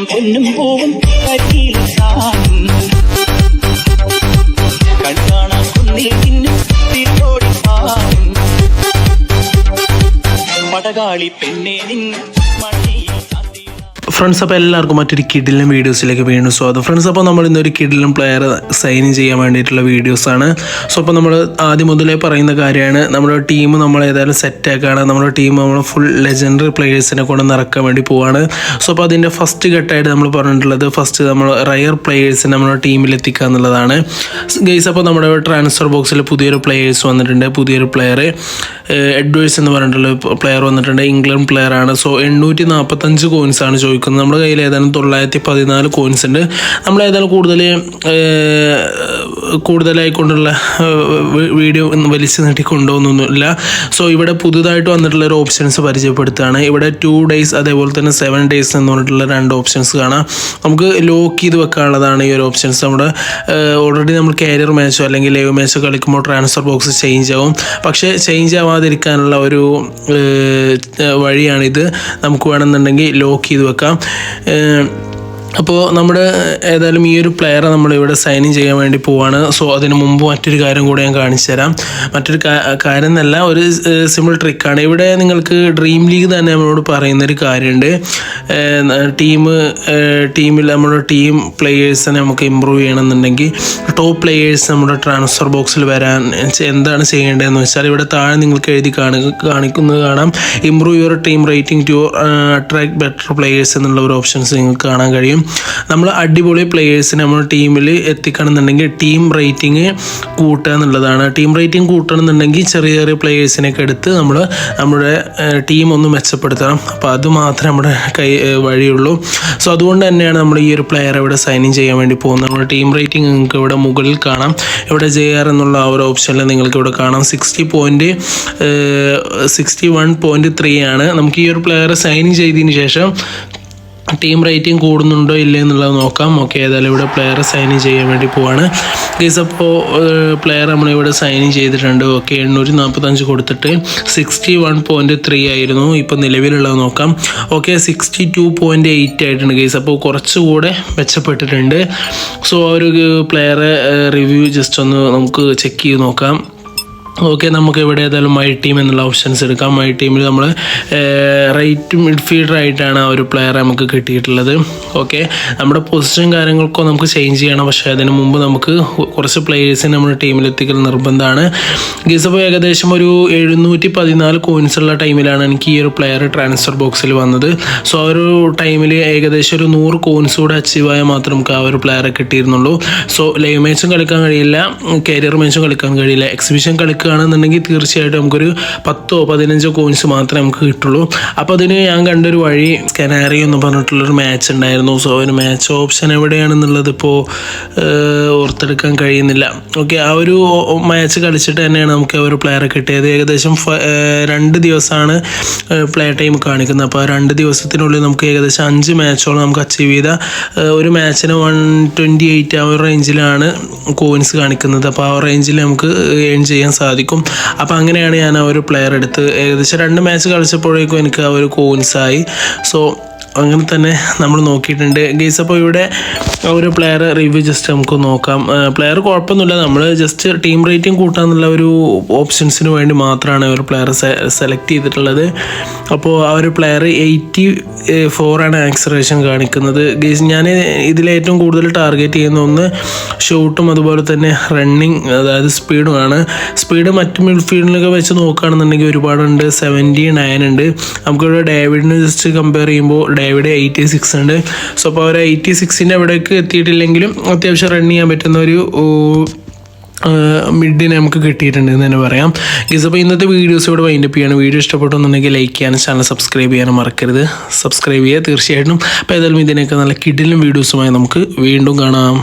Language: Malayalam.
ആയിരം പൊന്നും പൂവും കൺകാണാൻ കുന്നിൽ തിന്നും തിരോടി പടകാളി പെണ്ണെ നിന്ന് മണിയിൽ ഫ്രണ്ട്സ്, അപ്പോൾ എല്ലാവർക്കും മറ്റൊരു കിഡിലും വീഡിയോസിലേക്ക് വീണ്ടും സ്വാഗതം. ഫ്രണ്ട്സ്, അപ്പോൾ നമ്മൾ ഇന്നൊരു കിഡിലും പ്ലെയർ സൈൻ ഇൻ ചെയ്യാൻ വേണ്ടിയിട്ടുള്ള വീഡിയോസാണ്. സോ അപ്പോൾ നമ്മൾ ആദ്യം മുതലേ പറയുന്ന കാര്യമാണ്, നമ്മുടെ ടീം നമ്മൾ ഏതായാലും സെറ്റാക്കാണ്. നമ്മുടെ ടീം നമ്മൾ ഫുൾ ലെജൻഡറി പ്ലെയേഴ്സിനെ കൊണ്ട് നിറക്കാൻ വേണ്ടി പോവാണ്. സോ അപ്പോൾ അതിൻ്റെ ഫസ്റ്റ് ഘട്ടമായിട്ട് നമ്മൾ പറഞ്ഞിട്ടുള്ളത് ഫസ്റ്റ് നമ്മൾ റയർ പ്ലെയേഴ്സിനെ നമ്മുടെ ടീമിൽ എത്തിക്കുക എന്നുള്ളതാണ് ഗൈസ്. അപ്പോൾ നമ്മുടെ ട്രാൻസ്ഫർ ബോക്സിൽ പുതിയൊരു പ്ലെയേഴ്സ് വന്നിട്ടുണ്ട്. പുതിയൊരു പ്ലെയർ എഡ്വേഴ്സ് എന്ന് പറഞ്ഞിട്ടുള്ള പ്ലെയർ വന്നിട്ടുണ്ട്. ഇംഗ്ലണ്ട് പ്ലെയർ ആണ്. സോ 845 കോയിൻസാണ് ചോദിക്കുന്നത്. നമ്മുടെ കയ്യിൽ ഏതായാലും 914 കോയിൻസ് ഉണ്ട്. നമ്മൾ ഏതായാലും കൂടുതലായിക്കൊണ്ടുള്ള വീഡിയോ വലിച്ചു നീട്ടിക്കൊണ്ടുപോകുന്നൊന്നുമില്ല. സോ ഇവിടെ പുതുതായിട്ട് വന്നിട്ടുള്ള ഒരു ഓപ്ഷൻസ് പരിചയപ്പെടുത്തുകയാണ്. ഇവിടെ 2 days അതേപോലെ തന്നെ 7 days എന്ന് പറഞ്ഞിട്ടുള്ള 2 ഓപ്ഷൻസ് കാണാം. നമുക്ക് ലോക്ക് ചെയ്ത് വെക്കാനുള്ളതാണ് ഈ ഒരു ഓപ്ഷൻസ്. നമ്മുടെ ഓൾറെഡി നമ്മൾ കാരിയർ മാച്ചോ അല്ലെങ്കിൽ ലൈവ് മാച്ചോ കളിക്കുമ്പോൾ ട്രാൻസ്ഫർ ബോക്സ് ചേഞ്ച് ആവും. പക്ഷേ ചേഞ്ച് ആവാതിരിക്കാനുള്ള ഒരു വഴിയാണിത്. നമുക്ക് വേണമെന്നുണ്ടെങ്കിൽ ലോക്ക് ചെയ്ത് വെക്കാം. അപ്പോൾ നമ്മുടെ ഏതായാലും ഈ ഒരു പ്ലെയറെ നമ്മളിവിടെ സൈൻ ഇൻ ചെയ്യാൻ വേണ്ടി പോവാണ്. സോ അതിന് മുമ്പ് മറ്റൊരു കാര്യം കൂടെ ഞാൻ കാണിച്ചു തരാം. മറ്റൊരു കാര്യം എന്നല്ല, ഒരു സിമ്പിൾ ട്രിക്കാണ്. ഇവിടെ നിങ്ങൾക്ക് ഡ്രീം ലീഗ് തന്നെ നമ്മളോട് പറയുന്നൊരു കാര്യമുണ്ട്. ടീമിൽ നമ്മുടെ ടീം പ്ലെയേഴ്സിനെ നമുക്ക് ഇമ്പ്രൂവ് ചെയ്യണമെന്നുണ്ടെങ്കിൽ ടോപ്പ് പ്ലെയേഴ്സ് നമ്മുടെ ട്രാൻസ്ഫർ ബോക്സിൽ വരാൻ എന്താണ് ചെയ്യേണ്ടതെന്ന് വെച്ചാൽ ഇവിടെ താഴെ നിങ്ങൾക്ക് എഴുതി കാണിക്കുന്നത് കാണാം. Improve your team rating to attract better players എന്നുള്ള ഒരു ഓപ്ഷൻസ് നിങ്ങൾക്ക് കാണാൻ കഴിയും. നമ്മൾ അടിപൊളി പ്ലെയേഴ്സിനെ നമ്മുടെ ടീമിൽ എത്തിക്കണമെന്നുണ്ടെങ്കിൽ ടീം റേറ്റിംഗ് കൂട്ടുക എന്നുള്ളതാണ്. ടീം റേറ്റിംഗ് കൂട്ടണമെന്നുണ്ടെങ്കിൽ ചെറിയ ചെറിയ പ്ലെയേഴ്സിനൊക്കെ എടുത്ത് നമ്മുടെ ടീം ഒന്ന് മെച്ചപ്പെടുത്തണം. അപ്പോൾ അത് മാത്രമേ നമ്മുടെ വഴിയുള്ളൂ. സോ അതുകൊണ്ട് തന്നെയാണ് നമ്മൾ ഈ ഒരു പ്ലെയർ ഇവിടെ സൈൻ ഇൻ ചെയ്യാൻ വേണ്ടി പോകുന്നത്. നമ്മുടെ ടീം റേറ്റിംഗ് നിങ്ങൾക്ക് ഇവിടെ മുകളിൽ കാണാം. ഇവിടെ JR എന്നുള്ള ആ ഒരു ഓപ്ഷനിൽ നിങ്ങൾക്ക് ഇവിടെ കാണാം 61.3 ആണ്. നമുക്ക് ഈ ഒരു പ്ലെയർ സൈൻ ഇൻ ചെയ്തതിന് ശേഷം ടീം റേറ്റിംഗ് കൂടുന്നുണ്ടോ ഇല്ലേ എന്നുള്ളത് നോക്കാം. ഓക്കെ, ഏതായാലും ഇവിടെ പ്ലെയർ സൈൻ ഇൻ ചെയ്യാൻ വേണ്ടി പോവാണ് ഗൈസ്. അപ്പോൾ പ്ലെയർ നമ്മളിവിടെ സൈൻ ഇൻ ചെയ്തിട്ടുണ്ട്. ഓക്കെ, 845 കൊടുത്തിട്ട് 61.3 ആയിരുന്നു. ഇപ്പോൾ നിലവിലുള്ളത് നോക്കാം. ഓക്കെ, 62.8 ആയിട്ടുണ്ട് ഗൈസ്. അപ്പോൾ കുറച്ചുകൂടെ മെച്ചപ്പെട്ടിട്ടുണ്ട്. സോ ഒരു പ്ലെയറെ റിവ്യൂ ജസ്റ്റ് ഒന്ന് നമുക്ക് ചെക്ക് ചെയ്ത് നോക്കാം. ഓക്കെ, നമുക്ക് ഇവിടെ ഏതായാലും മൈ ടീം എന്നുള്ള ഓപ്ഷൻസ് എടുക്കാം. മൈ ടീമിൽ നമ്മൾ റൈറ്റ് മിഡ്ഫീൽഡർ ആയിട്ടാണ് ആ ഒരു പ്ലെയർ നമുക്ക് കിട്ടിയിട്ടുള്ളത്. ഓക്കെ, നമ്മുടെ പൊസിഷൻ കാര്യങ്ങൾക്കോ നമുക്ക് ചേഞ്ച് ചെയ്യണം. പക്ഷേ അതിന് മുമ്പ് നമുക്ക് കുറച്ച് പ്ലെയേഴ്സിനെ നമ്മുടെ ടീമിലെത്തിക്കൽ നിർബന്ധമാണ് ഗൈസ്. അപ്പോൾ ഏകദേശം ഒരു 714 കോയിൻസ് ഉള്ള ടൈമിലാണ് എനിക്ക് ഈ ഒരു പ്ലെയർ ട്രാൻസ്ഫർ ബോക്സിൽ വന്നത്. സോ ആ ഒരു ടൈമിൽ ഏകദേശം ഒരു 100 കോയിൻസ് കൂടെ അച്ചീവ് ആയാൽ മാത്രം നമുക്ക് ആ ഒരു പ്ലെയറെ കിട്ടിയിരുന്നുള്ളൂ. സോ ലൈവ് മാച്ചും കളിക്കാൻ കഴിയില്ല, കരിയർ മാച്ചും കളിക്കാൻ കഴിയില്ല. എക്സിബിഷൻ കളിക്കുകയാണെന്നുണ്ടെങ്കിൽ തീർച്ചയായിട്ടും നമുക്കൊരു 10-15 കോയിൻസ് മാത്രമേ നമുക്ക് കിട്ടുള്ളൂ. അപ്പോൾ അതിന് ഞാൻ കണ്ടൊരു വഴി കനാരി എന്ന് പറഞ്ഞിട്ടുള്ളൊരു മാച്ച് ഉണ്ടായിരുന്നു. സോ ഒരു മാച്ച് ഓപ്ഷൻ എവിടെയാണെന്നുള്ളത് ഇപ്പോൾ ഓർത്തെടുക്കാൻ കഴിയുന്നില്ല. ഓക്കെ, ആ ഒരു മാച്ച് കളിച്ചിട്ട് തന്നെയാണ് നമുക്ക് ആ ഒരു പ്ലെയറെ കിട്ടിയത്. ഏകദേശം 2 ദിവസമാണ് പ്ലേ ടൈം കാണിക്കുന്നത്. അപ്പോൾ ആ 2 ദിവസത്തിനുള്ളിൽ നമുക്ക് ഏകദേശം 5 മാച്ചോളം നമുക്ക് അച്ചീവ് ചെയ്ത ഒരു മാച്ചിന് 128 ആ ഒരു റേഞ്ചിലാണ് കോയിൻസ് കാണിക്കുന്നത്. അപ്പോൾ ആ റേഞ്ചിൽ നമുക്ക് ഏൺ ചെയ്യാൻ സാധിക്കും. അപ്പോൾ അങ്ങനെയാണ് ഞാൻ ആ ഒരു പ്ലെയർ എടുത്ത് ഏകദേശം 2 മാച്ച് കളിച്ചപ്പോഴേക്കും എനിക്ക് ആ ഒരു കോയിൻസായി. സോ അങ്ങനെ തന്നെ നമ്മൾ നോക്കിയിട്ടുണ്ട് ഗൈസ്. അപ്പോൾ ഇവിടെ ഒരു പ്ലെയർ റിവ്യൂ ജസ്റ്റ് നമുക്ക് നോക്കാം. പ്ലെയർ കുഴപ്പമൊന്നുമില്ല, നമ്മൾ ജസ്റ്റ് ടീം റേറ്റിംഗ് കൂട്ടാന്നുള്ള ഒരു ഓപ്ഷൻസിന് വേണ്ടി മാത്രമാണ് ഒരു പ്ലെയർ സെലക്ട് ചെയ്തിട്ടുള്ളത്. അപ്പോൾ ആ ഒരു പ്ലെയർ 84 ആണ് ആക്സലറേഷൻ കാണിക്കുന്നത് ഗൈസ്. ഞാൻ ഇതിലേറ്റവും കൂടുതൽ ടാർഗറ്റ് ചെയ്യുന്ന ഒന്ന് ഷൂട്ടും അതുപോലെ തന്നെ റണ്ണിങ്, അതായത് സ്പീഡുമാണ്. സ്പീഡ് മറ്റ് മിഡ്ഫീൽഡിലൊക്കെ വെച്ച് നോക്കുകയാണെന്നുണ്ടെങ്കിൽ ഒരുപാടുണ്ട്. 79 ഉണ്ട്. നമുക്കിവിടെ ഡേവിഡിനെ ജസ്റ്റ് കമ്പയർ ചെയ്യുമ്പോൾ ഡേവിഡ് 86 ഉണ്ട്. സോ അപ്പോൾ ഒരു 86ൻ്റെ അവിടേക്ക് എത്തിയിട്ടില്ലെങ്കിലും അത്യാവശ്യം റൺ ചെയ്യാൻ പറ്റുന്ന ഒരു മിഡിനെ നമുക്ക് കിട്ടിയിട്ടുണ്ട് എന്ന് തന്നെ പറയാം ഗൈസ്. അപ്പോൾ ഇന്നത്തെ വീഡിയോസ് ഇവിടെ വൈൻഡപ്പ് ചെയ്യാണ്. വീഡിയോ ഇഷ്ടപ്പെട്ടെന്നുണ്ടെങ്കിൽ ലൈക്ക് ചെയ്യാനും ചാനൽ സബ്സ്ക്രൈബ് ചെയ്യാനും മറക്കരുത്. സബ്സ്ക്രൈബ് ചെയ്യുക തീർച്ചയായിട്ടും. അപ്പോൾ ഏതായാലും ഇതിനൊക്കെ നല്ല കിടിലൻ വീഡിയോസുമായി നമുക്ക് വീണ്ടും കാണാം.